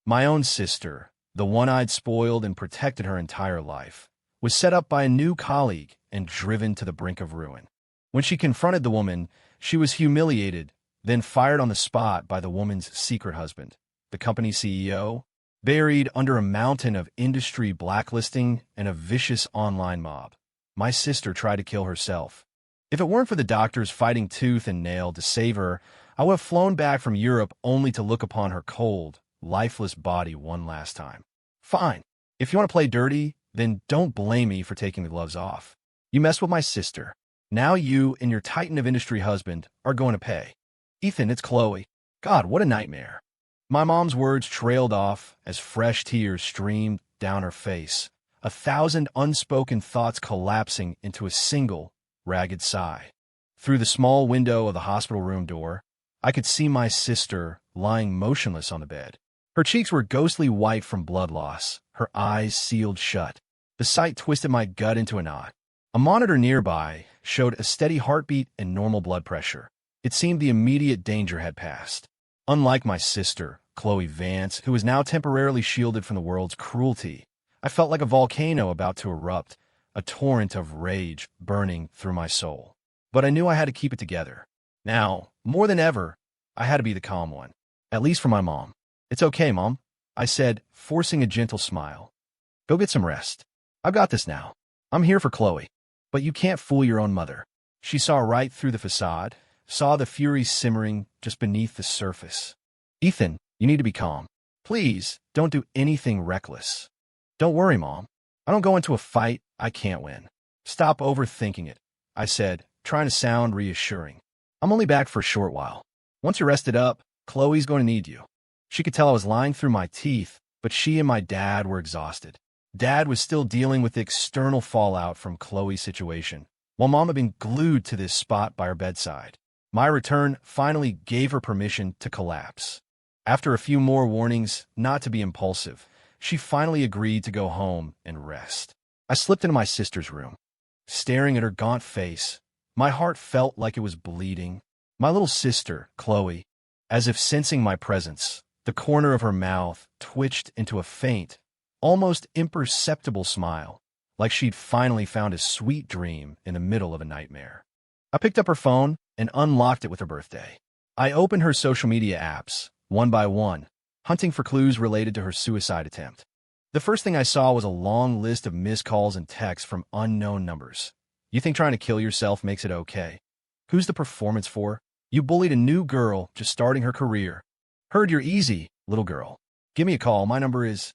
My own sister, the one I'd spoiled and protected her entire life, was set up by a new colleague and driven to the brink of ruin. When she confronted the woman, she was humiliated, then fired on the spot by the woman's secret husband, the company CEO, buried under a mountain of industry blacklisting and a vicious online mob. My sister tried to kill herself. If it weren't for the doctors fighting tooth and nail to save her, I would have flown back from Europe only to look upon her cold, lifeless body one last time. Fine. If you want to play dirty, then don't blame me for taking the gloves off. You messed with my sister. Now you and your titan of industry husband are going to pay. Ethan, it's Chloe. God, what a nightmare. My mom's words trailed off as fresh tears streamed down her face, 1,000 unspoken thoughts collapsing into a single, ragged sigh. Through the small window of the hospital room door, I could see my sister lying motionless on the bed. Her cheeks were ghostly white from blood loss, her eyes sealed shut. The sight twisted my gut into a knot. A monitor nearby showed a steady heartbeat and normal blood pressure. It seemed the immediate danger had passed. Unlike my sister, Chloe Vance, who was now temporarily shielded from the world's cruelty, I felt like a volcano about to erupt, a torrent of rage burning through my soul. But I knew I had to keep it together. Now, more than ever, I had to be the calm one, at least for my mom. It's okay, Mom, I said, forcing a gentle smile. Go get some rest. I've got this now. I'm here for Chloe. But you can't fool your own mother. She saw right through the facade, saw the fury simmering just beneath the surface. Ethan, you need to be calm. Please, don't do anything reckless. Don't worry, Mom. I don't go into a fight I can't win. Stop overthinking it, I said, trying to sound reassuring. I'm only back for a short while. Once you're rested up, Chloe's going to need you. She could tell I was lying through my teeth, but she and my dad were exhausted. Dad was still dealing with the external fallout from Chloe's situation, while Mom had been glued to this spot by her bedside. My return finally gave her permission to collapse. After a few more warnings not to be impulsive, she finally agreed to go home and rest. I slipped into my sister's room. Staring at her gaunt face, my heart felt like it was bleeding. My little sister, Chloe, as if sensing my presence, the corner of her mouth twitched into a faint, almost imperceptible smile, like she'd finally found a sweet dream in the middle of a nightmare. I picked up her phone and unlocked it with her birthday. I opened her social media apps, one by one, hunting for clues related to her suicide attempt. The first thing I saw was a long list of missed calls and texts from unknown numbers. You think trying to kill yourself makes it okay? Who's the performance for? You bullied a new girl just starting her career. Heard you're easy, little girl. Give me a call. My number is...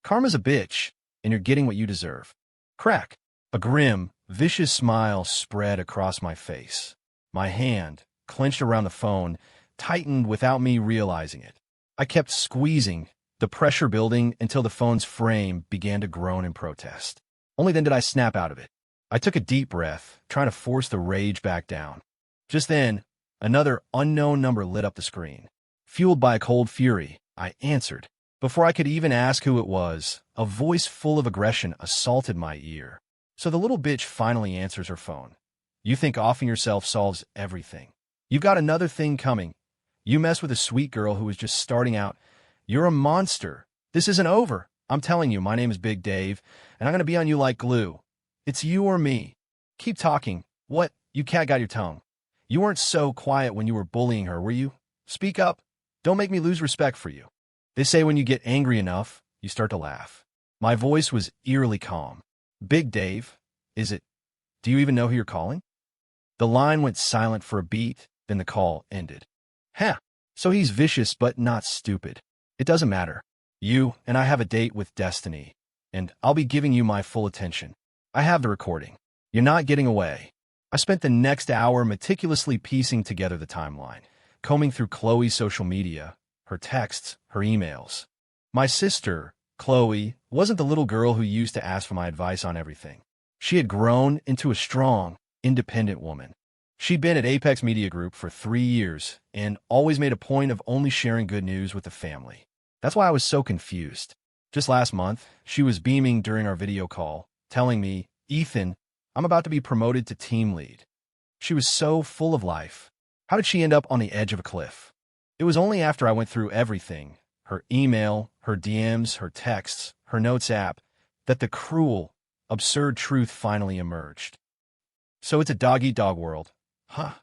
Karma's a bitch, and you're getting what you deserve. Crack. A grim, vicious smile spread across my face. My hand, clenched around the phone, tightened without me realizing it. I kept squeezing, the pressure building until the phone's frame began to groan in protest. Only then did I snap out of it. I took a deep breath, trying to force the rage back down. Just then, another unknown number lit up the screen. Fueled by a cold fury, I answered. Before I could even ask who it was, a voice full of aggression assaulted my ear. So the little bitch finally answers her phone. You think offing yourself solves everything. You've got another thing coming. You mess with a sweet girl who is just starting out. You're a monster. This isn't over. I'm telling you, my name is Big Dave, and I'm going to be on you like glue. It's you or me. Keep talking. What? You cat got your tongue. You weren't so quiet when you were bullying her, were you? Speak up. Don't make me lose respect for you. They say when you get angry enough, you start to laugh. My voice was eerily calm. Big Dave, is it? Do you even know who you're calling? The line went silent for a beat, then the call ended. Huh. So he's vicious but not stupid. It doesn't matter. You and I have a date with destiny, and I'll be giving you my full attention. I have the recording. You're not getting away. I spent the next hour meticulously piecing together the timeline, combing through Chloe's social media, her texts, her emails. My sister, Chloe, wasn't the little girl who used to ask for my advice on everything. She had grown into a strong, independent woman. She'd been at Apex Media Group for 3 years and always made a point of only sharing good news with the family. That's why I was so confused. Just last month, she was beaming during our video call, telling me, Ethan, I'm about to be promoted to team lead. She was so full of life. How did she end up on the edge of a cliff? It was only after I went through everything, her email, her DMs, her texts, her notes app, that the cruel, absurd truth finally emerged. So it's a dog-eat-dog world. Huh.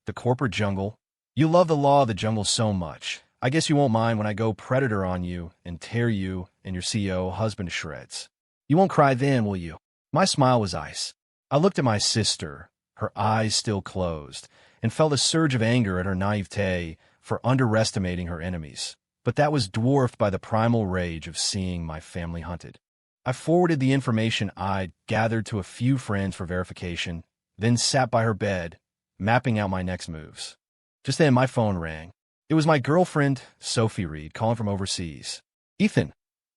The corporate jungle. You love the law of the jungle so much. I guess you won't mind when I go predator on you and tear you and your CEO husband to shreds. You won't cry then, will you? My smile was ice. I looked at my sister, her eyes still closed, and felt a surge of anger at her naivete for underestimating her enemies. But that was dwarfed by the primal rage of seeing my family hunted. I forwarded the information I'd gathered to a few friends for verification, then sat by her bed, mapping out my next moves. Just then my phone rang. It was my girlfriend, Sophie Reed, calling from overseas. "Ethan,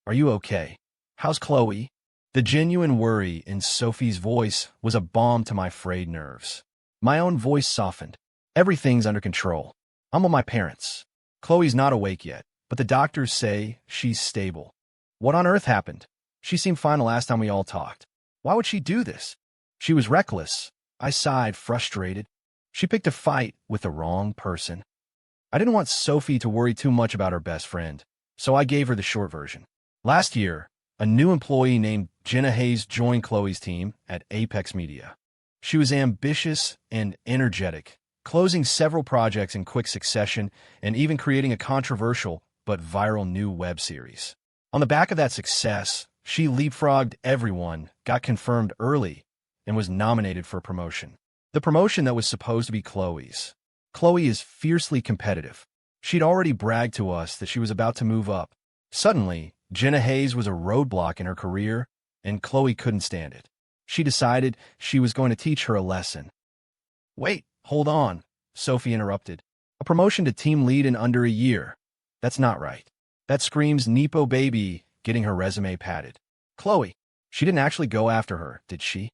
are you okay? How's Chloe?" The genuine worry in Sophie's voice was a balm to my frayed nerves. My own voice softened. "Everything's under control. I'm with my parents. Chloe's not awake yet, but the doctors say she's stable." "What on earth happened? She seemed fine the last time we all talked. Why would she do this?" "She was reckless." I sighed, frustrated. "She picked a fight with the wrong person." I didn't want Sophie to worry too much about her best friend, so I gave her the short version. Last year, a new employee named Jenna joined Chloe's team at Apex Media. She was ambitious and energetic, closing several projects in quick succession and even creating a controversial but viral new web series. On the back of that success, she leapfrogged everyone, got confirmed early, and was nominated for a promotion. The promotion that was supposed to be Chloe's. Chloe is fiercely competitive. She'd already bragged to us that she was about to move up. Suddenly, Jenna was a roadblock in her career, and Chloe couldn't stand it. She decided she was going to teach her a lesson. "Wait, hold on," Sophie interrupted. "A promotion to team lead in under a year. That's not right. That screams Nepo baby getting her resume padded. Chloe, she didn't actually go after her, did she?"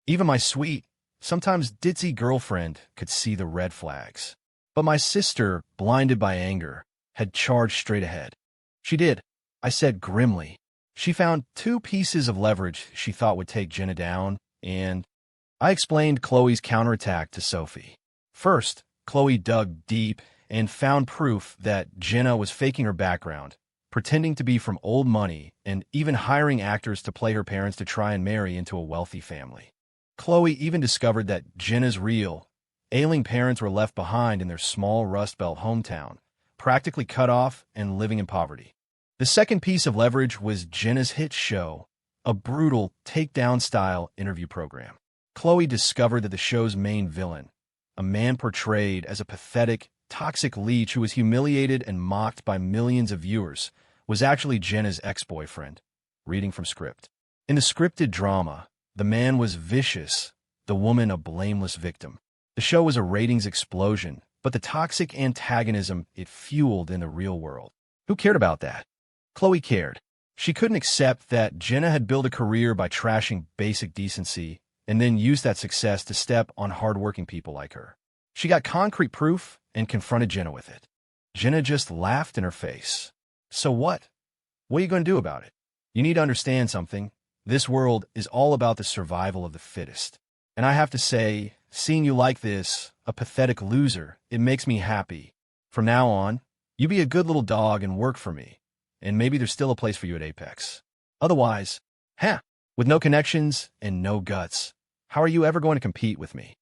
Even my sweet, sometimes ditzy girlfriend could see the red flags. But my sister, blinded by anger, had charged straight ahead. "She did," I said grimly. "She found 2 pieces of leverage she thought would take Jenna down, and..." I explained Chloe's counterattack to Sophie. First, Chloe dug deep and found proof that Jenna was faking her background, pretending to be from old money, and even hiring actors to play her parents to try and marry into a wealthy family. Chloe even discovered that Jenna's real, ailing parents were left behind in their small Rust Belt hometown, practically cut off and living in poverty. The second piece of leverage was Jenna's hit show, a brutal takedown-style interview program. Chloe discovered that the show's main villain, a man portrayed as a pathetic, toxic leech who was humiliated and mocked by millions of viewers, was actually Jenna's ex-boyfriend, reading from script. In the scripted drama, the man was vicious, the woman a blameless victim. The show was a ratings explosion, but the toxic antagonism it fueled in the real world. Who cared about that? Chloe cared. She couldn't accept that Jenna had built a career by trashing basic decency and then used that success to step on hardworking people like her. She got concrete proof and confronted Jenna with it. Jenna just laughed in her face. "So what? What are you going to do about it? You need to understand something. This world is all about the survival of the fittest. And I have to say, seeing you like this, a pathetic loser, it makes me happy. From now on, you be a good little dog and work for me. And maybe there's still a place for you at Apex. Otherwise, with no connections and no guts, how are you ever going to compete with me?"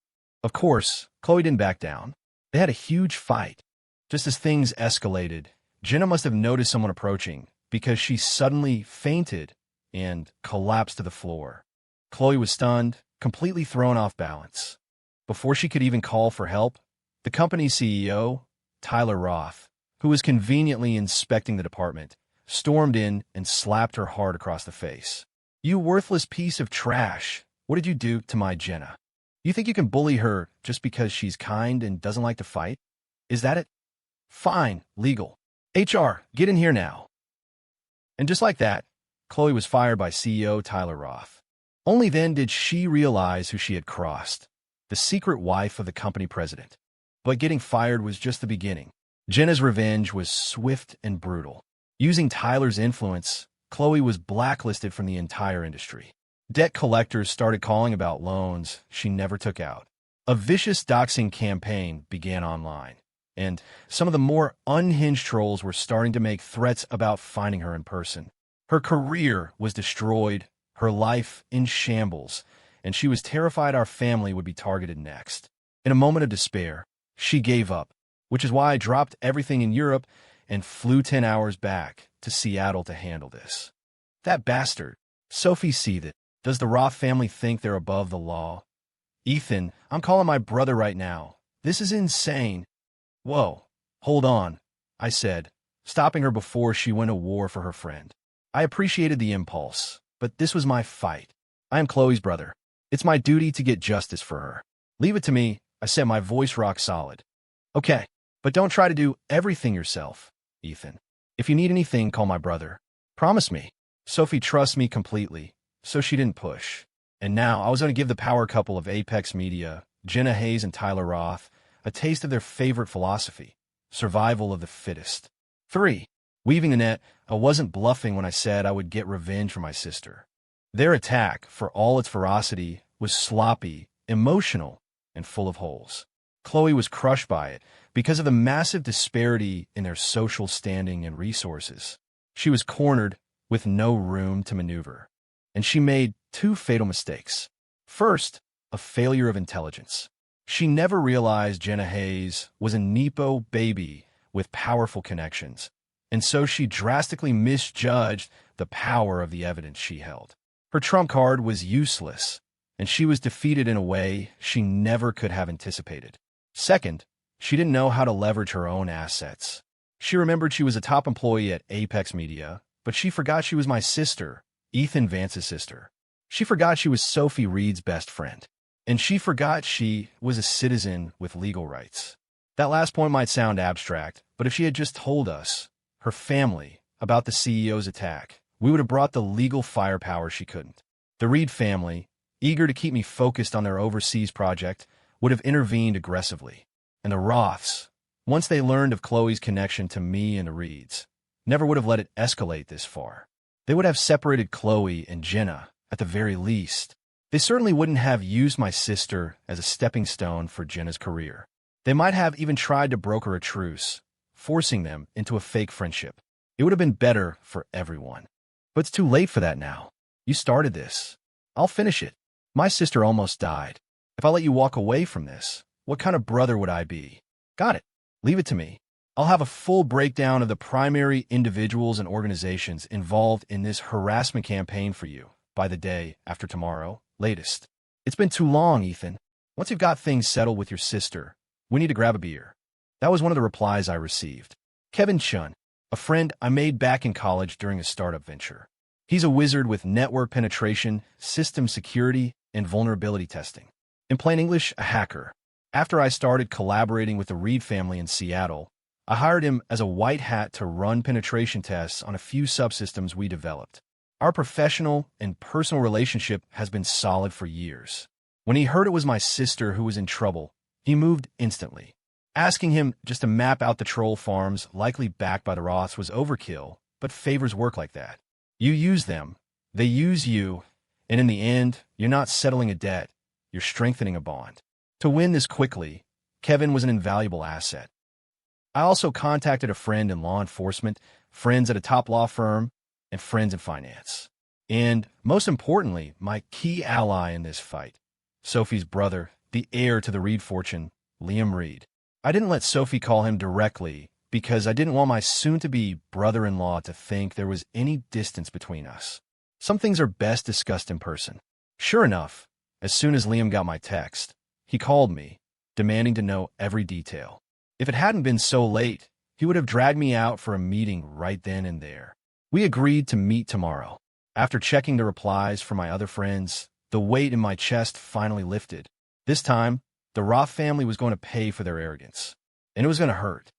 Of course, Chloe didn't back down. They had a huge fight. Just as things escalated, Jenna must have noticed someone approaching because she suddenly fainted and collapsed to the floor. Chloe was stunned, completely thrown off balance. Before she could even call for help, the company's CEO, Tyler Roth, who was conveniently inspecting the department, stormed in and slapped her hard across the face. "You worthless piece of trash. What did you do to my Jenna? You think you can bully her just because she's kind and doesn't like to fight? Is that it? Fine, legal. HR, get in here now." And just like that, Chloe was fired by CEO Tyler Roth. Only then did she realize who she had crossed, the secret wife of the company president. But getting fired was just the beginning. Jenna's revenge was swift and brutal. Using Tyler's influence, Chloe was blacklisted from the entire industry. Debt collectors started calling about loans she never took out. A vicious doxing campaign began online, and some of the more unhinged trolls were starting to make threats about finding her in person. Her career was destroyed, her life in shambles, and she was terrified our family would be targeted next. In a moment of despair, she gave up, which is why I dropped everything in Europe and flew 10 hours back to Seattle to handle this. That bastard. Sophie seethed. Does the Roth family think they're above the law? Ethan, I'm calling my brother right now. This is insane. Whoa, hold on, I said, stopping her before she went to war for her friend. I appreciated the impulse, but this was my fight. I am Chloe's brother. It's my duty to get justice for her. Leave it to me, I said, my voice rock solid. Okay, but don't try to do everything yourself, Ethan. If you need anything, call my brother. Promise me. Sophie trusts me completely, so she didn't push. And now I was going to give the power couple of Apex Media, Jenna and Tyler Roth, a taste of their favorite philosophy, survival of the fittest. 3. Weaving the net, I wasn't bluffing when I said I would get revenge for my sister. Their attack, for all its ferocity, was sloppy, emotional, and full of holes. Chloe was crushed by it because of the massive disparity in their social standing and resources. She was cornered with no room to maneuver, and she made 2 fatal mistakes. First, a failure of intelligence. She never realized Jenna was a Nepo baby with powerful connections, and so she drastically misjudged the power of the evidence she held. Her trump card was useless, and she was defeated in a way she never could have anticipated. Second, she didn't know how to leverage her own assets. She remembered she was a top employee at Apex Media, but she forgot she was my sister, Ethan Vance's sister. She forgot she was Sophie Reed's best friend. And she forgot she was a citizen with legal rights. That last point might sound abstract, but if she had just told us, her family, about the CEO's attack, we would have brought the legal firepower she couldn't. The Reed family, eager to keep me focused on their overseas project, would have intervened aggressively. And the Roths, once they learned of Chloe's connection to me and the Reeds, never would have let it escalate this far. They would have separated Chloe and Jenna, at the very least. They certainly wouldn't have used my sister as a stepping stone for Jenna's career. They might have even tried to broker a truce, forcing them into a fake friendship. It would have been better for everyone. But it's too late for that now. You started this. I'll finish it. My sister almost died. If I let you walk away from this, what kind of brother would I be? Got it. Leave it to me. I'll have a full breakdown of the primary individuals and organizations involved in this harassment campaign for you by the day after tomorrow, latest. It's been too long, Ethan. Once you've got things settled with your sister, we need to grab a beer. That was one of the replies I received. Kevin Chun, a friend I made back in college during a startup venture. He's a wizard with network penetration, system security, and vulnerability testing. In plain English, a hacker. After I started collaborating with the Reed family in Seattle, I hired him as a white hat to run penetration tests on a few subsystems we developed. Our professional and personal relationship has been solid for years. When he heard it was my sister who was in trouble, he moved instantly. Asking him just to map out the troll farms likely backed by the Roths was overkill, but favors work like that. You use them, they use you, and in the end, you're not settling a debt, you're strengthening a bond. To win this quickly, Kevin was an invaluable asset. I also contacted a friend in law enforcement, friends at a top law firm, and friends in finance. And, most importantly, my key ally in this fight, Sophie's brother, the heir to the Reed fortune, Liam Reed. I didn't let Sophie call him directly because I didn't want my soon-to-be brother-in-law to think there was any distance between us. Some things are best discussed in person. Sure enough, as soon as Liam got my text, he called me, demanding to know every detail. If it hadn't been so late, he would have dragged me out for a meeting right then and there. We agreed to meet tomorrow. After checking the replies from my other friends, the weight in my chest finally lifted. This time, the Roth family was going to pay for their arrogance. And it was going to hurt.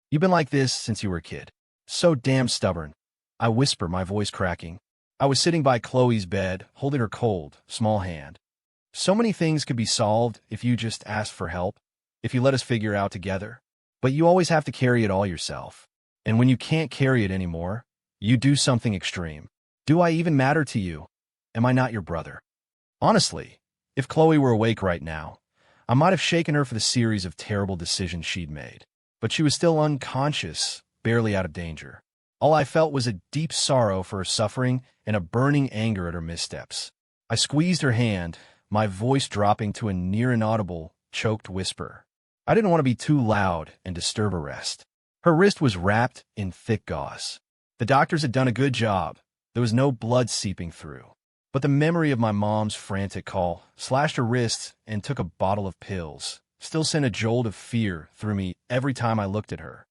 You've been like this since you were a kid. So damn stubborn. I whisper, my voice cracking. I was sitting by Chloe's bed, holding her cold, small hand. So many things could be solved if you just asked for help, if you let us figure it out together. But you always have to carry it all yourself. And when you can't carry it anymore, you do something extreme. Do I even matter to you? Am I not your brother? Honestly, if Chloe were awake right now, I might have shaken her for the series of terrible decisions she'd made. but she was still unconscious, barely out of danger. All I felt was a deep sorrow for her suffering and a burning anger at her missteps. I squeezed her hand, my voice dropping to a near inaudible, choked whisper. I didn't want to be too loud and disturb her rest. Her wrist was wrapped in thick gauze. The doctors had done a good job. There was no blood seeping through. But the memory of my mom's frantic call, slashed her wrists, and took a bottle of pills, still sent a jolt of fear through me every time I looked at her.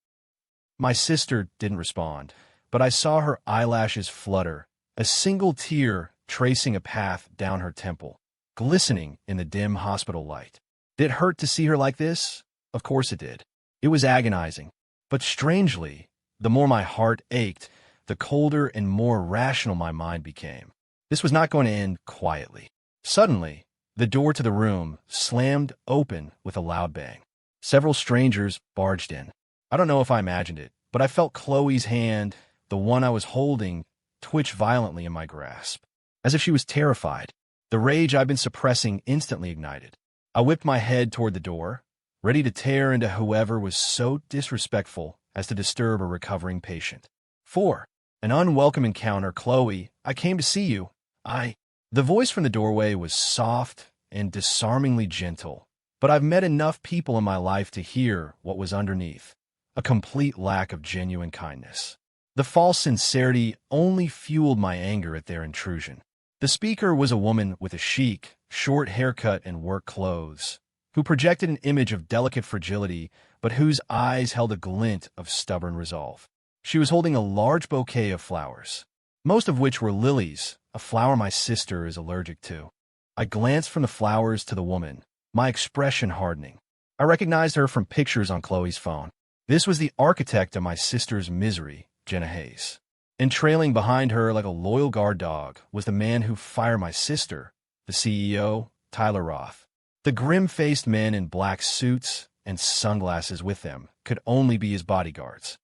My sister didn't respond, but I saw her eyelashes flutter, a single tear tracing a path down her temple, glistening in the dim hospital light. Did it hurt to see her like this? Of course it did. It was agonizing. But strangely, the more my heart ached, the colder and more rational my mind became. This was not going to end quietly. Suddenly, the door to the room slammed open with a loud bang. Several strangers barged in. I don't know if I imagined it, but I felt Chloe's hand, the one I was holding, twitch violently in my grasp, as if she was terrified. The rage I'd been suppressing instantly ignited. I whipped my head toward the door, ready to tear into whoever was so disrespectful as to disturb a recovering patient. For an unwelcome encounter, Chloe, I came to see you. The voice from the doorway was soft and disarmingly gentle, but I've met enough people in my life to hear what was underneath, a complete lack of genuine kindness. The false sincerity only fueled my anger at their intrusion. The speaker was a woman with a chic, short haircut and work clothes, who projected an image of delicate fragility, but whose eyes held a glint of stubborn resolve. She was holding a large bouquet of flowers, most of which were lilies, a flower my sister is allergic to. I glanced from the flowers to the woman, my expression hardening. I recognized her from pictures on Chloe's phone. This was the architect of my sister's misery, Jenna. And trailing behind her like a loyal guard dog was the man who fired my sister, the CEO, Tyler Roth. The grim-faced men in black suits and sunglasses with them could only be his bodyguards.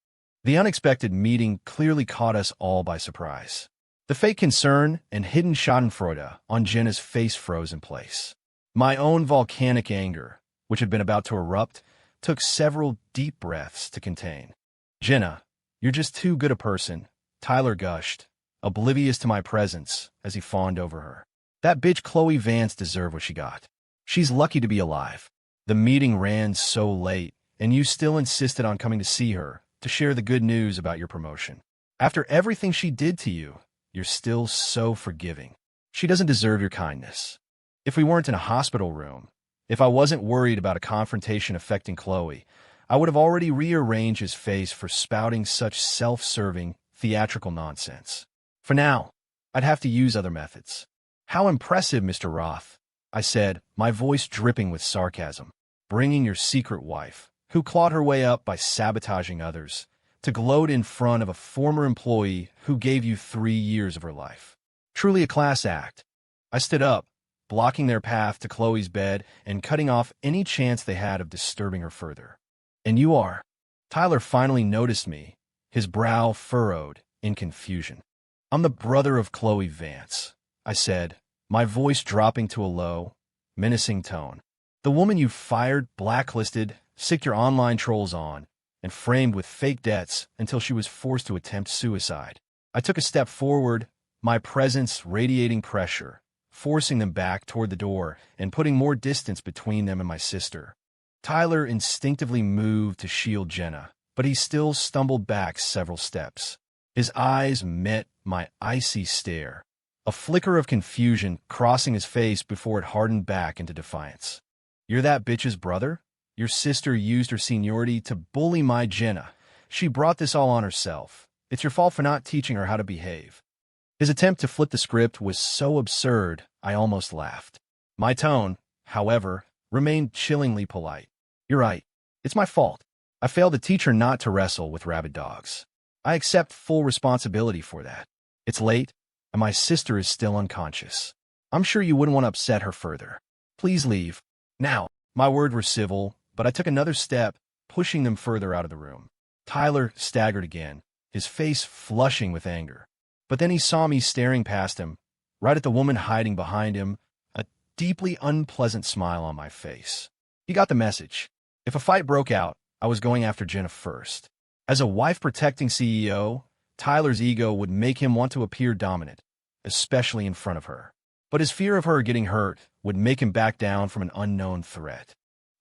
The unexpected meeting clearly caught us all by surprise. The fake concern and hidden schadenfreude on Jenna's face froze in place. My own volcanic anger, which had been about to erupt, took several deep breaths to contain. Jenna, you're just too good a person, Tyler gushed, oblivious to my presence as he fawned over her. That bitch Chloe Vance deserved what she got. She's lucky to be alive. The meeting ran so late, and you still insisted on coming to see her, to share the good news about your promotion. After everything she did to you, you're still so forgiving. She doesn't deserve your kindness. If we weren't in a hospital room, if I wasn't worried about a confrontation affecting Chloe, I would have already rearranged his face for spouting such self-serving, theatrical nonsense. For now, I'd have to use other methods. How impressive, Mr. Roth, I said, my voice dripping with sarcasm. Bringing your secret wife, who clawed her way up by sabotaging others, to gloat in front of a former employee who gave you 3 years of her life. Truly a class act. I stood up, blocking their path to Chloe's bed and cutting off any chance they had of disturbing her further. And you are. Tyler finally noticed me, his brow furrowed in confusion. I'm the brother of Chloe Vance, I said, my voice dropping to a low, menacing tone. The woman you fired, blacklisted, sicked your online trolls on, and framed with fake debts until she was forced to attempt suicide. I took a step forward, my presence radiating pressure, forcing them back toward the door and putting more distance between them and my sister. Tyler instinctively moved to shield Jenna, but he still stumbled back several steps. His eyes met my icy stare, a flicker of confusion crossing his face before it hardened back into defiance. You're that bitch's brother? Your sister used her seniority to bully my Jenna. She brought this all on herself. It's your fault for not teaching her how to behave. His attempt to flip the script was so absurd, I almost laughed. My tone, however, remained chillingly polite. You're right. It's my fault. I failed to teach her not to wrestle with rabid dogs. I accept full responsibility for that. It's late, and my sister is still unconscious. I'm sure you wouldn't want to upset her further. Please leave. Now. My words were civil, but I took another step, pushing them further out of the room. Tyler staggered again, his face flushing with anger. But then he saw me staring past him, right at the woman hiding behind him, a deeply unpleasant smile on my face. He got the message. If a fight broke out, I was going after Jenna first. As a wife-protecting CEO, Tyler's ego would make him want to appear dominant, especially in front of her. But his fear of her getting hurt would make him back down from an unknown threat.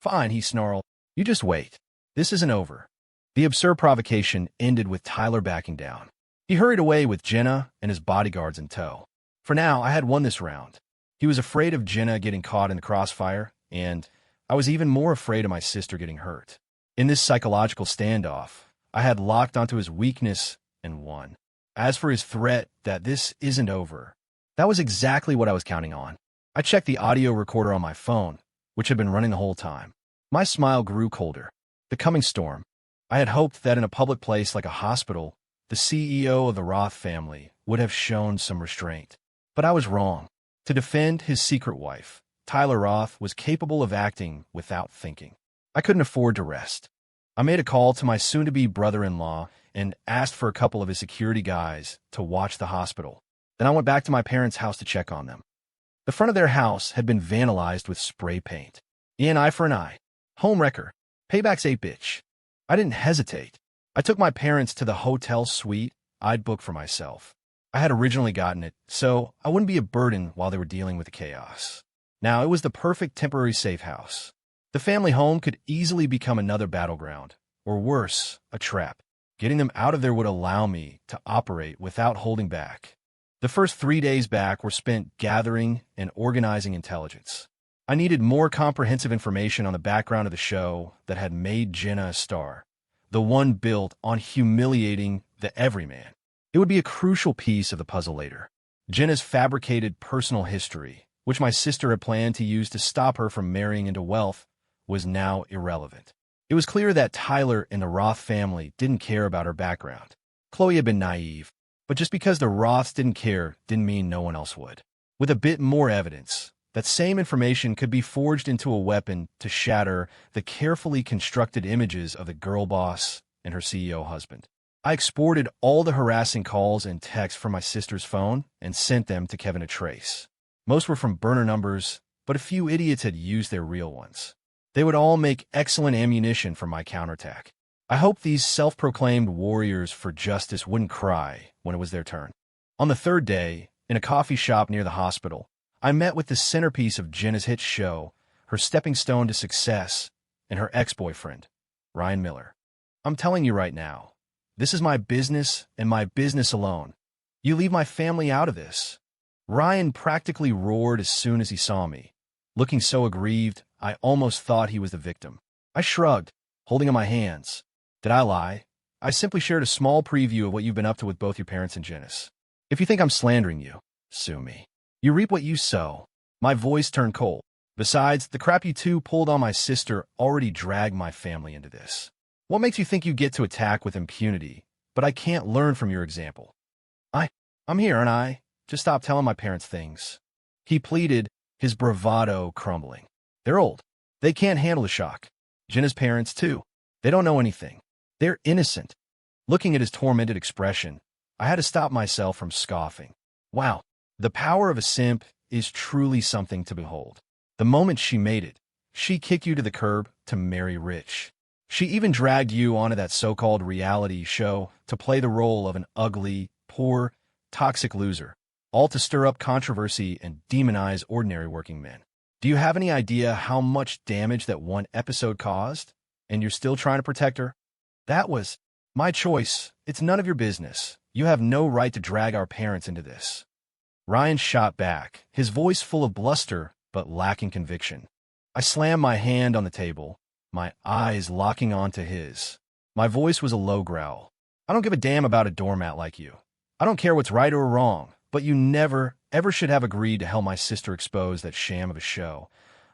Fine, he snarled. You just wait. This isn't over. The absurd provocation ended with Tyler backing down. He hurried away with Jenna and his bodyguards in tow. For now, I had won this round. He was afraid of Jenna getting caught in the crossfire, and I was even more afraid of my sister getting hurt. In this psychological standoff, I had locked onto his weakness and won. As for his threat that this isn't over, that was exactly what I was counting on. I checked the audio recorder on my phone, which had been running the whole time. My smile grew colder. The coming storm. I had hoped that in a public place like a hospital, the CEO of the Roth family would have shown some restraint. But I was wrong. To defend his secret wife, Tyler Roth was capable of acting without thinking. I couldn't afford to rest. I made a call to my soon-to-be brother-in-law and asked for a couple of his security guys to watch the hospital. Then I went back to my parents' house to check on them. The front of their house had been vandalized with spray paint. An eye for an eye. Home wrecker. Payback's 8 bitch. I didn't hesitate. I took my parents to the hotel suite I'd booked for myself. I had originally gotten it, so I wouldn't be a burden while they were dealing with the chaos. Now, it was the perfect temporary safe house. The family home could easily become another battleground, or worse, a trap. Getting them out of there would allow me to operate without holding back. The first 3 days back were spent gathering and organizing intelligence. I needed more comprehensive information on the background of the show that had made Jenna a star, the one built on humiliating the everyman. It would be a crucial piece of the puzzle later. Jenna's fabricated personal history, which my sister had planned to use to stop her from marrying into wealth, was now irrelevant. It was clear that Tyler and the Roth family didn't care about her background. Chloe had been naive, but just because the Roths didn't care didn't mean no one else would. With a bit more evidence, that same information could be forged into a weapon to shatter the carefully constructed images of the girl boss and her CEO husband. I exported all the harassing calls and texts from my sister's phone and sent them to Kevin to trace. Most were from burner numbers, but a few idiots had used their real ones. They would all make excellent ammunition for my counterattack. I hoped these self-proclaimed warriors for justice wouldn't cry when it was their turn. On the third day, in a coffee shop near the hospital, I met with the centerpiece of Jenna's hit show, her stepping stone to success, and her ex-boyfriend, Ryan Miller. I'm telling you right now, this is my business and my business alone. You leave my family out of this. Ryan practically roared as soon as he saw me. Looking so aggrieved, I almost thought he was the victim. I shrugged, holding on my hands. Did I lie? I simply shared a small preview of what you've been up to with both your parents and Jenna's. If you think I'm slandering you, sue me. You reap what you sow. My voice turned cold. Besides, the crap you two pulled on my sister already dragged my family into this. What makes you think you get to attack with impunity, but I can't learn from your example? I'm here, aren't I? Just stop telling my parents things. He pleaded, his bravado crumbling. They're old. They can't handle the shock. Jenna's parents, too. They don't know anything. They're innocent. Looking at his tormented expression, I had to stop myself from scoffing. Wow, the power of a simp is truly something to behold. The moment she made it, she kicked you to the curb to marry rich. She even dragged you onto that so-called reality show to play the role of an ugly, poor, toxic loser, all to stir up controversy and demonize ordinary working men. Do you have any idea how much damage that one episode caused? And you're still trying to protect her? That was my choice. It's none of your business. You have no right to drag our parents into this. Ryan shot back, his voice full of bluster but lacking conviction. I slammed my hand on the table, my eyes locking onto his. My voice was a low growl. I don't give a damn about a doormat like you. I don't care what's right or wrong, but you never, ever should have agreed to help my sister expose that sham of a show,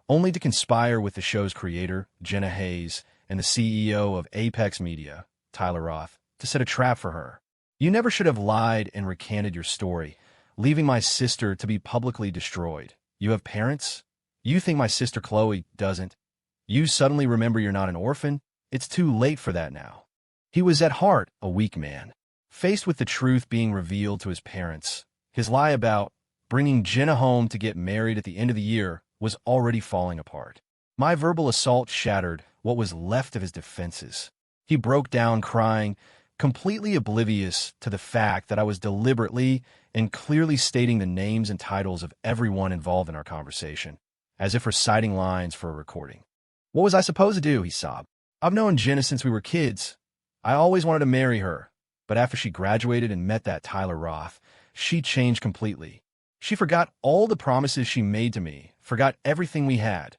only to conspire with the show's creator, Jenna Hayes, and the CEO of Apex Media, Tyler Roth, to set a trap for her. You never should have lied and recanted your story, leaving my sister to be publicly destroyed. You have parents? You think my sister Chloe doesn't? You suddenly remember you're not an orphan? It's too late for that now. He was at heart a weak man. Faced with the truth being revealed to his parents, his lie about bringing Jenna home to get married at the end of the year was already falling apart. My verbal assault shattered what was left of his defenses. He broke down crying, completely oblivious to the fact that I was deliberately and clearly stating the names and titles of everyone involved in our conversation, as if reciting lines for a recording. "What was I supposed to do?" he sobbed. "I've known Jenna since we were kids. I always wanted to marry her, but after she graduated and met that Tyler Roth, she changed completely. She forgot all the promises she made to me, forgot everything we had.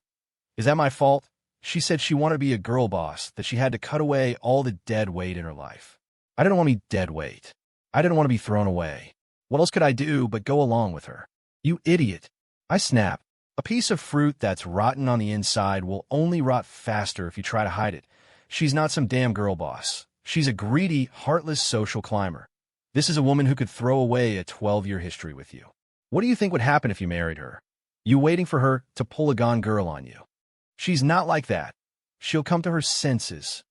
Is that my fault? She said she wanted to be a girl boss, that she had to cut away all the dead weight in her life. I didn't want to be dead weight. I didn't want to be thrown away. What else could I do but go along with her?" "You idiot," I snapped. "A piece of fruit that's rotten on the inside will only rot faster if you try to hide it. She's not some damn girl boss. She's a greedy, heartless social climber. This is a woman who could throw away a 12-year history with you. What do you think would happen if you married her? You waiting for her to pull a gone girl on you? She's not like that. She'll come to her senses."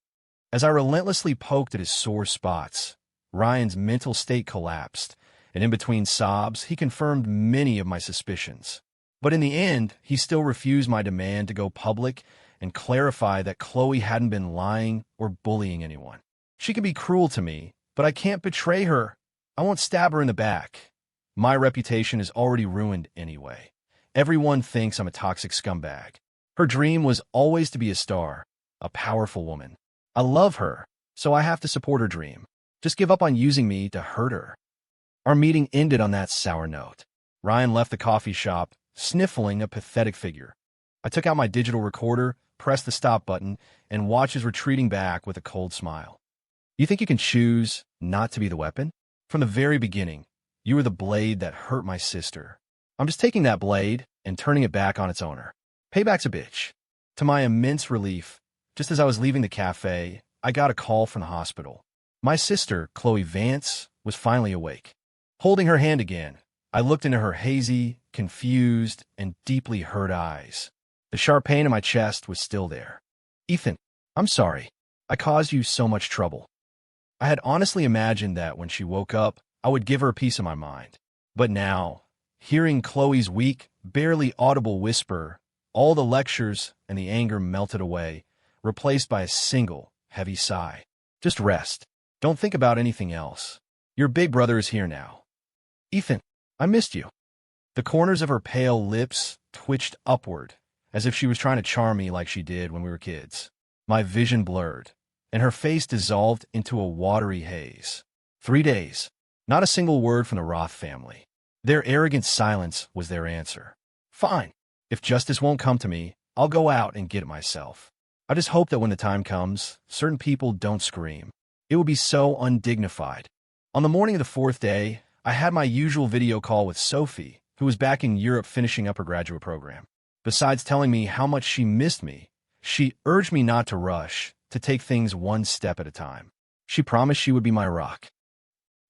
As I relentlessly poked at his sore spots, Ryan's mental state collapsed, and in between sobs, he confirmed many of my suspicions. But in the end, he still refused my demand to go public and clarify that Chloe hadn't been lying or bullying anyone. "She can be cruel to me, but I can't betray her. I won't stab her in the back. My reputation is already ruined anyway. Everyone thinks I'm a toxic scumbag. Her dream was always to be a star, a powerful woman. I love her, so I have to support her dream. Just give up on using me to hurt her." Our meeting ended on that sour note. Ryan left the coffee shop, sniffling a pathetic figure. I took out my digital recorder, pressed the stop button, and watched his retreating back with a cold smile. "You think you can choose not to be the weapon? From the very beginning, you were the blade that hurt my sister. I'm just taking that blade and turning it back on its owner. Payback's a bitch." To my immense relief, just as I was leaving the cafe, I got a call from the hospital. My sister, Chloe Vance, was finally awake. Holding her hand again, I looked into her hazy, confused, and deeply hurt eyes. The sharp pain in my chest was still there. "Ethan, I'm sorry. I caused you so much trouble." I had honestly imagined that when she woke up, I would give her a piece of my mind. But now, hearing Chloe's weak, barely audible whisper, all the lectures and the anger melted away, replaced by a single, heavy sigh. "Just rest. Don't think about anything else. Your big brother is here now. Ethan, I missed you." The corners of her pale lips twitched upward, as if she was trying to charm me like she did when we were kids. My vision blurred, and her face dissolved into a watery haze. 3 days. Not a single word from the Roth family. Their arrogant silence was their answer. Fine. If justice won't come to me, I'll go out and get it myself. I just hope that when the time comes, certain people don't scream. It would be so undignified. On the morning of the 4th day, I had my usual video call with Sophie, who was back in Europe finishing up her graduate program. Besides telling me how much she missed me, she urged me not to rush, to take things one step at a time. She promised she would be my rock.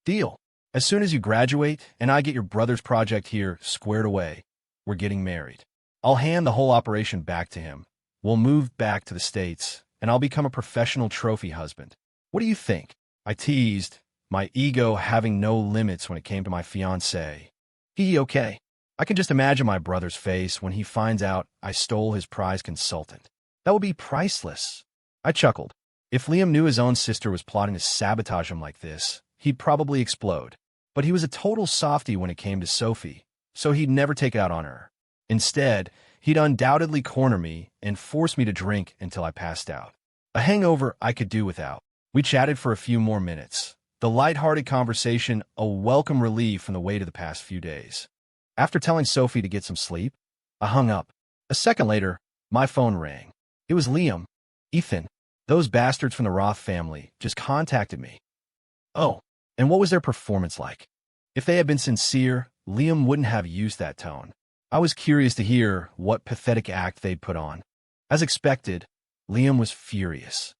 "Deal. As soon as you graduate and I get your brother's project here squared away, we're getting married. I'll hand the whole operation back to him. We'll move back to the States, and I'll become a professional trophy husband. What do you think?" I teased, my ego having no limits when it came to my fiancée. Okay. I can just imagine my brother's face when he finds out I stole his prize consultant. That would be priceless. I chuckled. If Liam knew his own sister was plotting to sabotage him like this, he'd probably explode. But he was a total softie when it came to Sophie, so he'd never take it out on her. Instead, he'd undoubtedly corner me and force me to drink until I passed out. A hangover I could do without. We chatted for a few more minutes, the light-hearted conversation a welcome relief from the weight of the past few days. After telling Sophie to get some sleep, I hung up. A second later, my phone rang. It was Liam. "Ethan, those bastards from the Roth family just contacted me." "Oh, and what was their performance like?" If they had been sincere, Liam wouldn't have used that tone. I was curious to hear what pathetic act they'd put on. As expected, Liam was furious.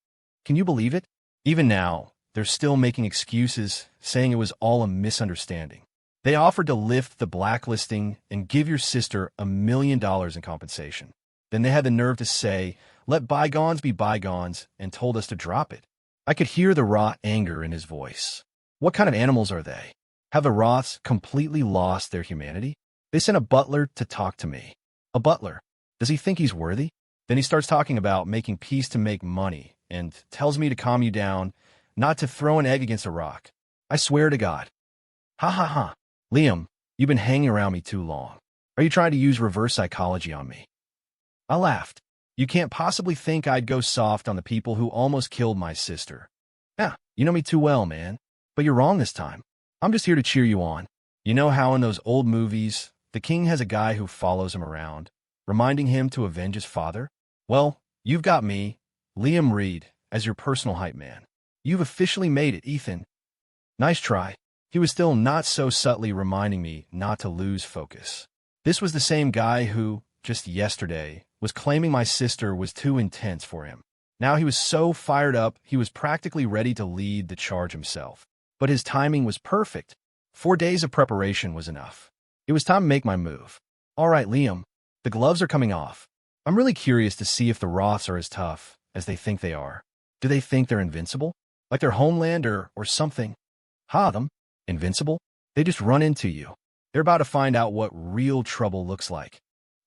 Can you believe it? Even now, they're still making excuses, saying it was all a misunderstanding. They offered to lift the blacklisting and give your sister $1 million in compensation. Then they had the nerve to say, "Let bygones be bygones," and told us to drop it. I could hear the raw anger in his voice. What kind of animals are they? Have the Roths completely lost their humanity? They sent a butler to talk to me. A butler? Does he think he's worthy? Then he starts talking about making peace to make money and tells me to calm you down, not to throw an egg against a rock. I swear to God. Ha ha ha. Liam, you've been hanging around me too long. Are you trying to use reverse psychology on me? I laughed. You can't possibly think I'd go soft on the people who almost killed my sister. Yeah, you know me too well, man. But you're wrong this time. I'm just here to cheer you on. You know how in those old movies, the king has a guy who follows him around, reminding him to avenge his father? Well, you've got me, Liam Reed, as your personal hype man. You've officially made it, Ethan. Nice try. He was still not so subtly reminding me not to lose focus. This was the same guy who, just yesterday, was claiming my sister was too intense for him. Now he was so fired up, he was practically ready to lead the charge himself. But his timing was perfect. 4 days of preparation was enough. It was time to make my move. All right, Liam, the gloves are coming off. I'm really curious to see if the Roths are as tough as they think they are. Do they think they're invincible? Like their homeland or something? Ha them. Invincible? They just run into you. They're about to find out what real trouble looks like.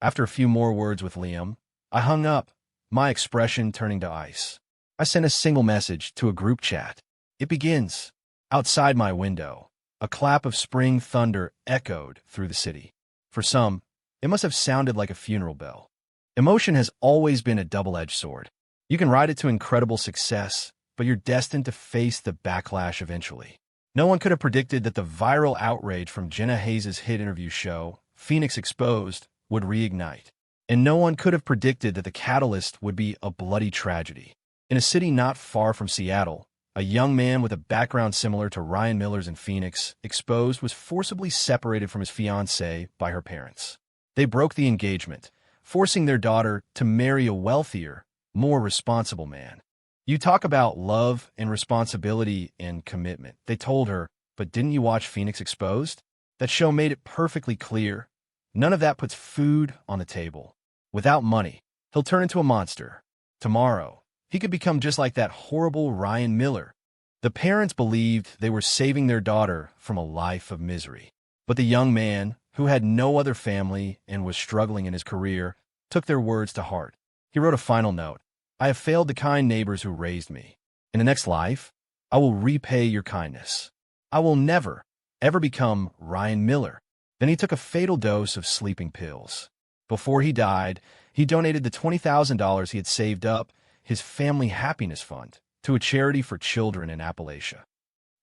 After a few more words with Liam, I hung up, my expression turning to ice. I sent a single message to a group chat. It begins. Outside my window, a clap of spring thunder echoed through the city. For some, it must have sounded like a funeral bell. Emotion has always been a double-edged sword. You can ride it to incredible success, but you're destined to face the backlash eventually. No one could have predicted that the viral outrage from Jenna Hayes' hit interview show, Phoenix Exposed, would reignite. And no one could have predicted that the catalyst would be a bloody tragedy. In a city not far from Seattle, a young man with a background similar to Ryan Miller's in Phoenix Exposed was forcibly separated from his fiancée by her parents. They broke the engagement, forcing their daughter to marry a wealthier, more responsible man. You talk about love and responsibility and commitment, they told her, but didn't you watch Phoenix Exposed? That show made it perfectly clear. None of that puts food on the table. Without money, he'll turn into a monster. Tomorrow, he could become just like that horrible Ryan Miller. The parents believed they were saving their daughter from a life of misery. But the young man, who had no other family and was struggling in his career, took their words to heart. He wrote a final note. I have failed the kind neighbors who raised me. In the next life, I will repay your kindness. I will never, ever become Ryan Miller. Then he took a fatal dose of sleeping pills. Before he died, he donated the $20,000 he had saved up, his family happiness fund, to a charity for children in Appalachia.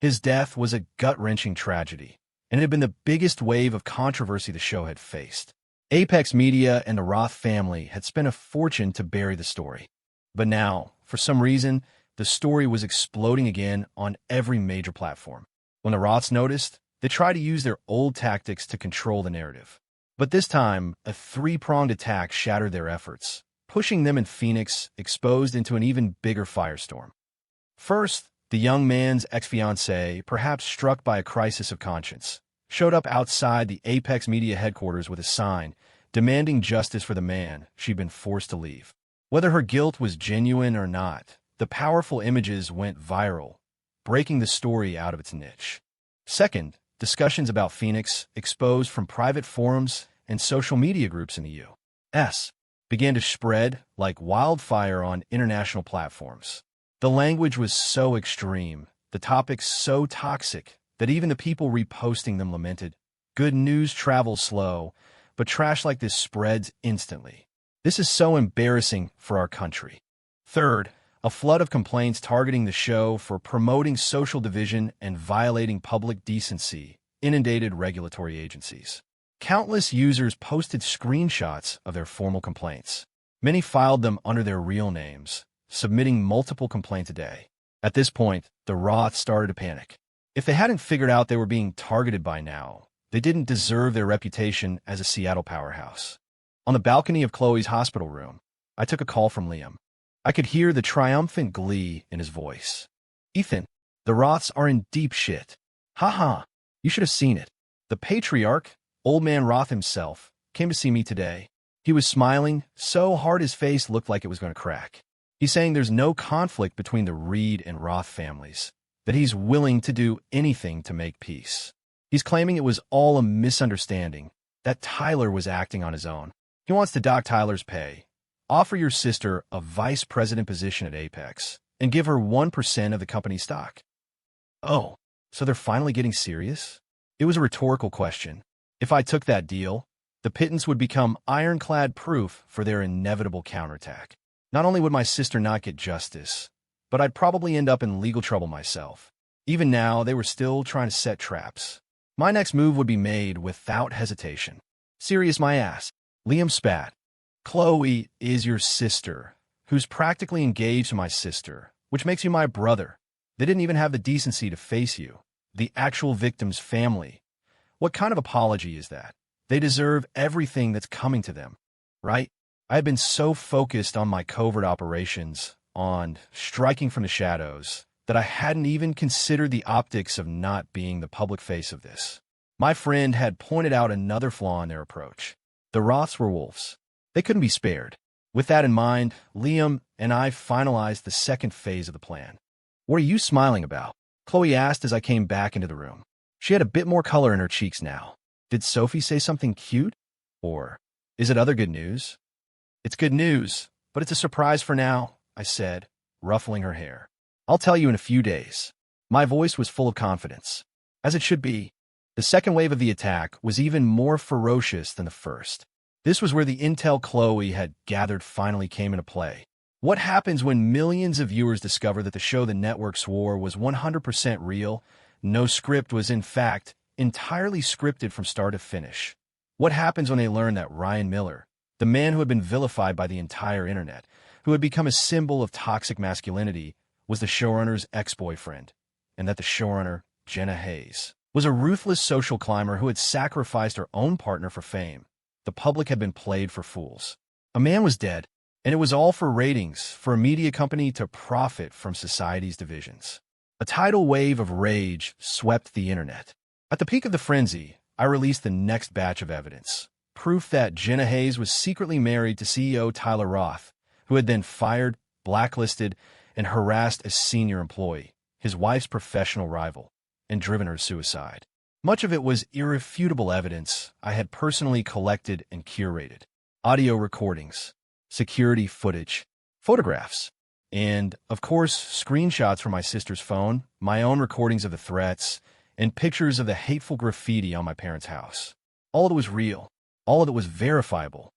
His death was a gut-wrenching tragedy, and it had been the biggest wave of controversy the show had faced. Apex Media and the Roth family had spent a fortune to bury the story. But now, for some reason, the story was exploding again on every major platform. When the Roths noticed, they tried to use their old tactics to control the narrative. But this time, a three-pronged attack shattered their efforts, pushing them and Phoenix Exposed into an even bigger firestorm. First, the young man's ex-fiancée, perhaps struck by a crisis of conscience, showed up outside the Apex Media headquarters with a sign demanding justice for the man she'd been forced to leave. Whether her guilt was genuine or not, the powerful images went viral, breaking the story out of its niche. Second, discussions about Phoenix Exposed from private forums and social media groups in the U.S. began to spread like wildfire on international platforms. The language was so extreme, the topics so toxic, that even the people reposting them lamented, "Good news travels slow, but trash like this spreads instantly. This is so embarrassing for our country." Third, a flood of complaints targeting the show for promoting social division and violating public decency inundated regulatory agencies. Countless users posted screenshots of their formal complaints. Many filed them under their real names, submitting multiple complaints a day. At this point, the Roths started to panic. If they hadn't figured out they were being targeted by now, they didn't deserve their reputation as a Seattle powerhouse. On the balcony of Chloe's hospital room, I took a call from Liam. I could hear the triumphant glee in his voice. "Ethan, the Roths are in deep shit. Ha, you should have seen it. The patriarch, old man Roth himself, came to see me today. He was smiling so hard his face looked like it was going to crack. He's saying there's no conflict between the Reed and Roth families, that he's willing to do anything to make peace. He's claiming it was all a misunderstanding, that Tyler was acting on his own. He wants to dock Tyler's pay, offer your sister a vice president position at Apex and give her 1% of the company's stock. Oh, so they're finally getting serious? It was a rhetorical question. If I took that deal, the pittance would become ironclad proof for their inevitable counterattack. Not only would my sister not get justice, but I'd probably end up in legal trouble myself. Even now, they were still trying to set traps. My next move would be made without hesitation. Serious my ass. Liam spat. Chloe is your sister, who's practically engaged to my sister, which makes you my brother. They didn't even have the decency to face you, the actual victim's family. What kind of apology is that? They deserve everything that's coming to them, right? I had been so focused on my covert operations, on striking from the shadows, that I hadn't even considered the optics of not being the public face of this. My friend had pointed out another flaw in their approach. The Roths were wolves. They couldn't be spared. With that in mind, Liam and I finalized the second phase of the plan. What are you smiling about? Chloe asked as I came back into the room. She had a bit more color in her cheeks now. Did Sophie say something cute? Or is it other good news? It's good news, but it's a surprise for now, I said, ruffling her hair. I'll tell you in a few days. My voice was full of confidence. As it should be. The second wave of the attack was even more ferocious than the first. This was where the intel Chloe had gathered finally came into play. What happens when millions of viewers discover that the show the network swore was 100% real? No script was, in fact, entirely scripted from start to finish. What happens when they learn that Ryan Miller, the man who had been vilified by the entire internet, who had become a symbol of toxic masculinity, was the showrunner's ex-boyfriend, and that the showrunner, Jenna Hayes, was a ruthless social climber who had sacrificed her own partner for fame? The public had been played for fools. A man was dead, and it was all for ratings, for a media company to profit from society's divisions. A tidal wave of rage swept the internet. At the peak of the frenzy, I released the next batch of evidence. Proof that Jenna Hayes was secretly married to CEO Tyler Roth, who had then fired, blacklisted, and harassed a senior employee, his wife's professional rival, and driven her to suicide. Much of it was irrefutable evidence I had personally collected and curated. Audio recordings, security footage, photographs, and, of course, screenshots from my sister's phone, my own recordings of the threats, and pictures of the hateful graffiti on my parents' house. All of it was real. All of it was verifiable.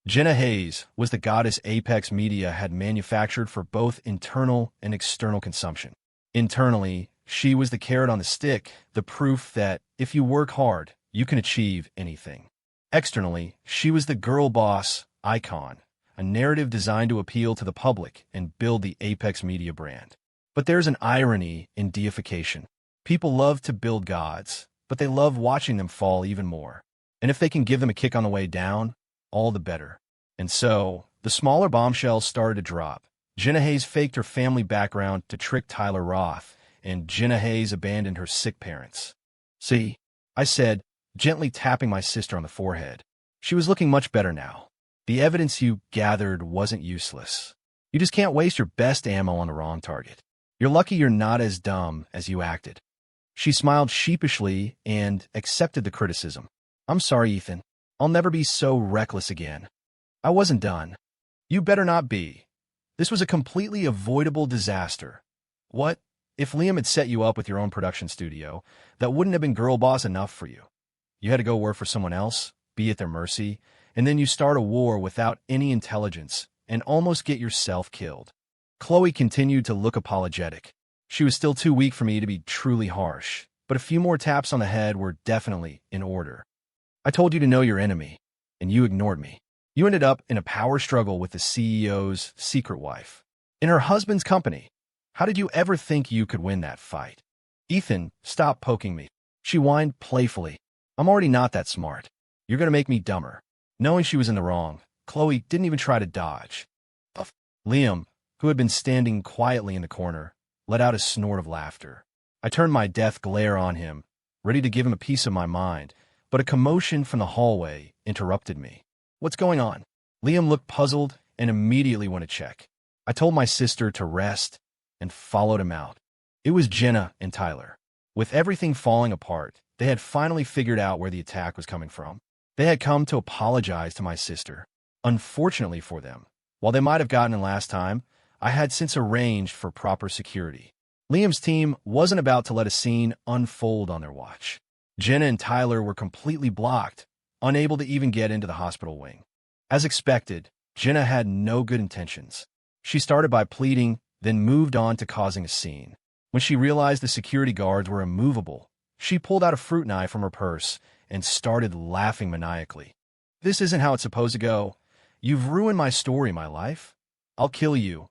Jenna Hayes was the goddess Apex Media had manufactured for both internal and external consumption. Internally, she was the carrot on the stick, the proof that if you work hard, you can achieve anything. Externally, she was the girl boss icon, a narrative designed to appeal to the public and build the Apex Media brand. But there's an irony in deification. People love to build gods, but they love watching them fall even more. And if they can give them a kick on the way down, all the better. And so, the smaller bombshells started to drop. Jenna Hayes faked her family background to trick Tyler Roth, and Jenna Hayes abandoned her sick parents. See, I said, gently tapping my sister on the forehead. She was looking much better now. The evidence you gathered wasn't useless. You just can't waste your best ammo on the wrong target. You're lucky you're not as dumb as you acted. She smiled sheepishly and accepted the criticism. I'm sorry, Ethan. I'll never be so reckless again. I wasn't done. You better not be. This was a completely avoidable disaster. What? If Liam had set you up with your own production studio, that wouldn't have been girl boss enough for you. You had to go work for someone else, be at their mercy, and then you start a war without any intelligence and almost get yourself killed. Chloe continued to look apologetic. She was still too weak for me to be truly harsh, but a few more taps on the head were definitely in order. I told you to know your enemy, and you ignored me. You ended up in a power struggle with the CEO's secret wife, in her husband's company. How did you ever think you could win that fight? Ethan, stop poking me. She whined playfully. I'm already not that smart. You're going to make me dumber. Knowing she was in the wrong, Chloe didn't even try to dodge. Liam, who had been standing quietly in the corner, let out a snort of laughter. I turned my death glare on him, ready to give him a piece of my mind, but a commotion from the hallway interrupted me. What's going on? Liam looked puzzled and immediately went to check. I told my sister to rest and followed him out. It was Jenna and Tyler. With everything falling apart, they had finally figured out where the attack was coming from. They had come to apologize to my sister. Unfortunately for them, While they might have gotten in last time, I had since arranged for proper security. Liam's team wasn't about to let a scene unfold on their watch. Jenna and Tyler were completely blocked, unable to even get into the hospital wing. As expected, Jenna had no good intentions. She started by pleading, then moved on to causing a scene. When she realized the security guards were immovable, she pulled out a fruit knife from her purse and started laughing maniacally. "This isn't how it's supposed to go. You've ruined my story, my life. I'll kill you.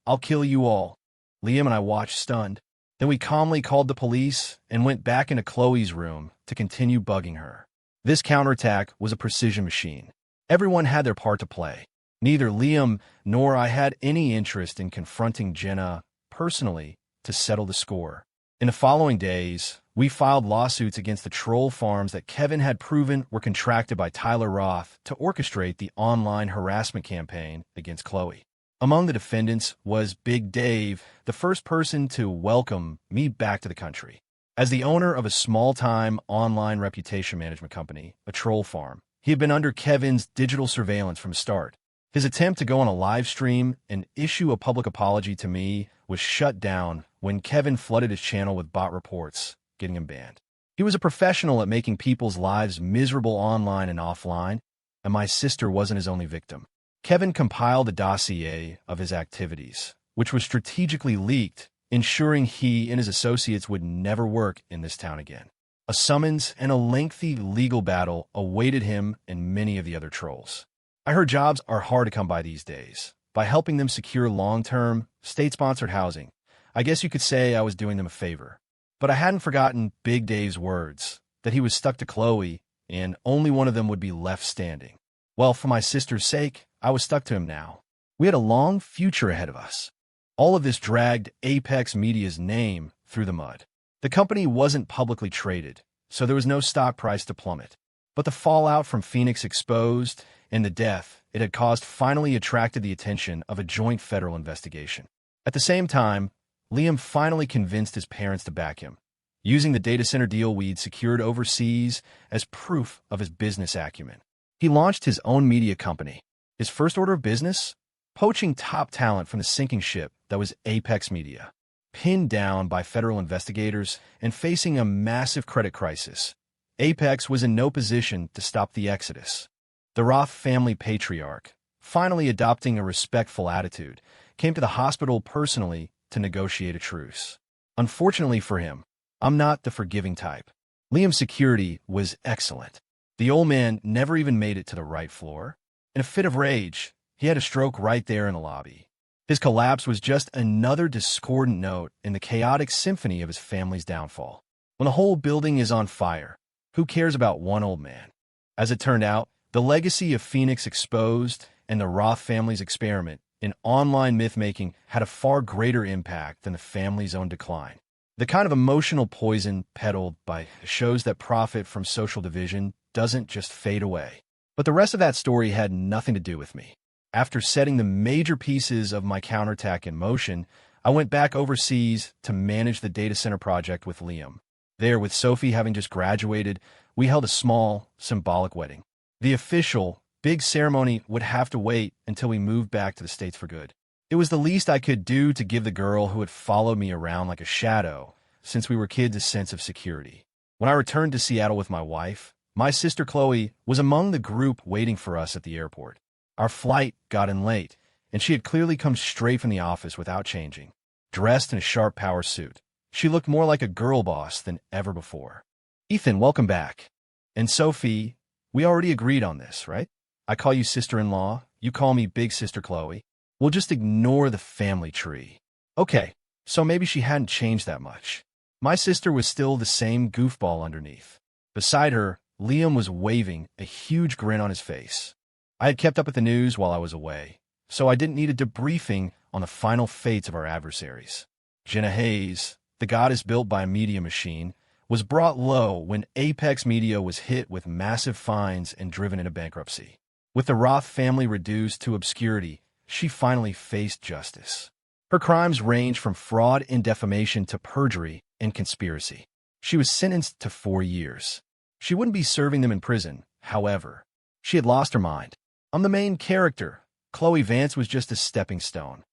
I'll kill you all." Liam and I watched stunned. Then we calmly called the police and went back into Chloe's room to continue bugging her. This counterattack was a precision machine. Everyone had their part to play. Neither Liam nor I had any interest in confronting Jenna personally to settle the score. In the following days, we filed lawsuits against the troll farms that Kevin had proven were contracted by Tyler Roth to orchestrate the online harassment campaign against Chloe. Among the defendants was Big Dave, the first person to welcome me back to the country. As the owner of a small-time online reputation management company, a troll farm, he had been under Kevin's digital surveillance from the start. His attempt to go on a live stream and issue a public apology to me was shut down when Kevin flooded his channel with bot reports, getting him banned. He was a professional at making people's lives miserable online and offline, and my sister wasn't his only victim. Kevin compiled a dossier of his activities, which was strategically leaked, ensuring he and his associates would never work in this town again. A summons and a lengthy legal battle awaited him and many of the other trolls. I heard jobs are hard to come by these days. By helping them secure long-term, state-sponsored housing, I guess you could say I was doing them a favor. But I hadn't forgotten Big Dave's words, that he was stuck to Chloe, and only one of them would be left standing. Well, for my sister's sake, I was stuck to him now. We had a long future ahead of us. All of this dragged Apex Media's name through the mud. The company wasn't publicly traded, so there was no stock price to plummet. But the fallout from Phoenix Exposed and the death it had caused finally attracted the attention of a joint federal investigation. At the same time, Liam finally convinced his parents to back him, using the data center deal we'd secured overseas as proof of his business acumen. He launched his own media company. His first order of business? Poaching top talent from the sinking ship that was Apex Media. Pinned down by federal investigators and facing a massive credit crisis, Apex was in no position to stop the exodus. The Roth family patriarch, finally adopting a respectful attitude, came to the hospital personally to negotiate a truce. Unfortunately for him, I'm not the forgiving type. Liam's security was excellent. The old man never even made it to the right floor. In a fit of rage, he had a stroke right there in the lobby. His collapse was just another discordant note in the chaotic symphony of his family's downfall. When the whole building is on fire, who cares about one old man? As it turned out, the legacy of Phoenix Exposed and the Roth family's experiment in online myth-making had a far greater impact than the family's own decline. The kind of emotional poison peddled by shows that profit from social division doesn't just fade away. But the rest of that story had nothing to do with me. After setting the major pieces of my counterattack in motion, I went back overseas to manage the data center project with Liam. There, with Sophie having just graduated, we held a small, symbolic wedding. The official, big ceremony would have to wait until we moved back to the States for good. It was the least I could do to give the girl who had followed me around like a shadow since we were kids a sense of security. When I returned to Seattle with my wife, my sister Chloe was among the group waiting for us at the airport. Our flight got in late, and she had clearly come straight from the office without changing. Dressed in a sharp power suit, she looked more like a girl boss than ever before. "Ethan, welcome back. And Sophie, we already agreed on this, right? I call you sister-in-law, you call me big sister Chloe. We'll just ignore the family tree." Okay, so maybe she hadn't changed that much. My sister was still the same goofball underneath. Beside her, Liam was waving, a huge grin on his face. I had kept up with the news while I was away, so I didn't need a debriefing on the final fates of our adversaries. Jenna Hayes, the goddess built by a media machine, was brought low when Apex Media was hit with massive fines and driven into bankruptcy. With the Roth family reduced to obscurity, she finally faced justice. Her crimes ranged from fraud and defamation to perjury and conspiracy. She was sentenced to 4 years. She wouldn't be serving them in prison, however. She had lost her mind. I'm the main character. Chloe Vance was just a stepping stone.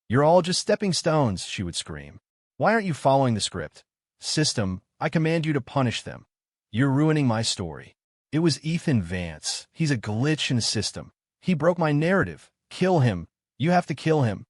You're all just stepping stones, she would scream. Why aren't you following the script? System, I command you to punish them. You're ruining my story. It was Ethan Vance. He's a glitch in the system. He broke my narrative. Kill him. You have to kill him.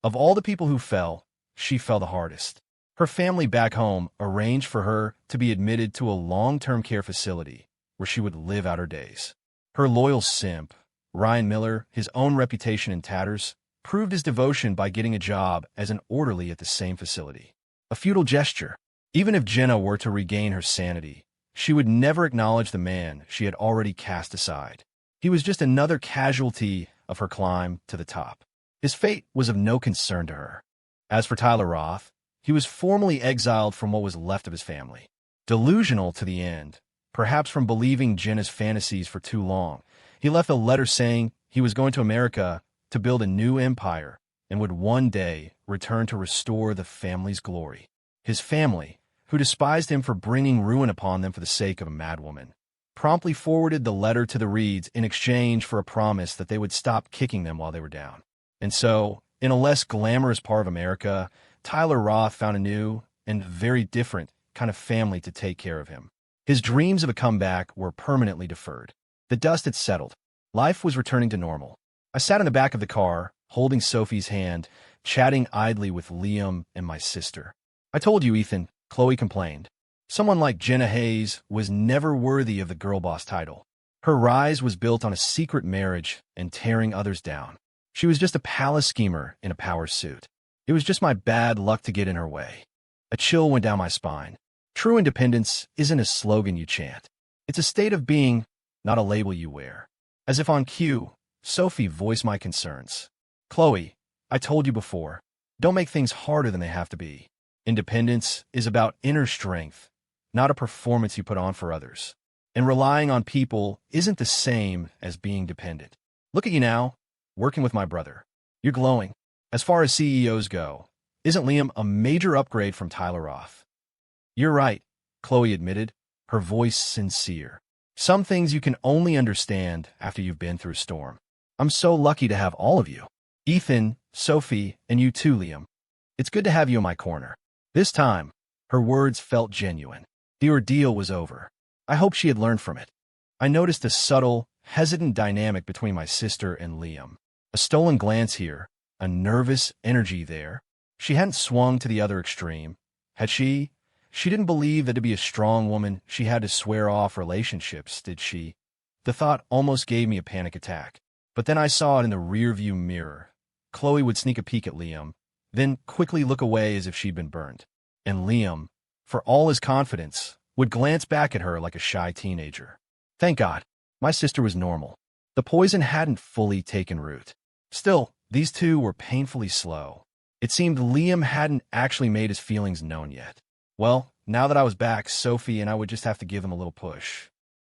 Of all the people who fell, she fell the hardest. Her family back home arranged for her to be admitted to a long-term care facility where she would live out her days. Her loyal simp, Ryan Miller, his own reputation in tatters, proved his devotion by getting a job as an orderly at the same facility. A futile gesture. Even if Jenna were to regain her sanity, she would never acknowledge the man she had already cast aside. He was just another casualty of her climb to the top. His fate was of no concern to her. As for Tyler Roth, he was formally exiled from what was left of his family. Delusional to the end, perhaps from believing Jenna's fantasies for too long, he left a letter saying he was going to America to build a new empire and would one day return to restore the family's glory. His family, who despised him for bringing ruin upon them for the sake of a madwoman, promptly forwarded the letter to the Reeds in exchange for a promise that they would stop kicking them while they were down. And so, in a less glamorous part of America, Tyler Roth found a new and very different kind of family to take care of him. His dreams of a comeback were permanently deferred. The dust had settled. Life was returning to normal. I sat in the back of the car, holding Sophie's hand, chatting idly with Liam and my sister. I told you, Ethan, Chloe complained. Someone like Jenna Hayes was never worthy of the girlboss title. Her rise was built on a secret marriage and tearing others down. She was just a palace schemer in a power suit. It was just my bad luck to get in her way. A chill went down my spine. True independence isn't a slogan you chant. It's a state of being, not a label you wear. As if on cue, Sophie voiced my concerns. Chloe, I told you before, don't make things harder than they have to be. Independence is about inner strength, not a performance you put on for others. And relying on people isn't the same as being dependent. Look at you now, working with my brother. You're glowing. As far as CEOs go, isn't Liam a major upgrade from Tyler Roth? You're right, Chloe admitted, her voice sincere. Some things you can only understand after you've been through a storm. I'm so lucky to have all of you. Ethan, Sophie, and you too, Liam. It's good to have you in my corner. This time, her words felt genuine. The ordeal was over. I hope she had learned from it. I noticed a subtle, hesitant dynamic between my sister and Liam. A stolen glance here, a nervous energy there. She hadn't swung to the other extreme. Had she? She didn't believe that to be a strong woman, she had to swear off relationships, did she? The thought almost gave me a panic attack. But then I saw it in the rearview mirror. Chloe would sneak a peek at Liam, then quickly look away as if she'd been burned. And Liam, for all his confidence, would glance back at her like a shy teenager. Thank God, my sister was normal. The poison hadn't fully taken root. Still, these two were painfully slow. It seemed Liam hadn't actually made his feelings known yet. Well, now that I was back, Sophie and I would just have to give him a little push.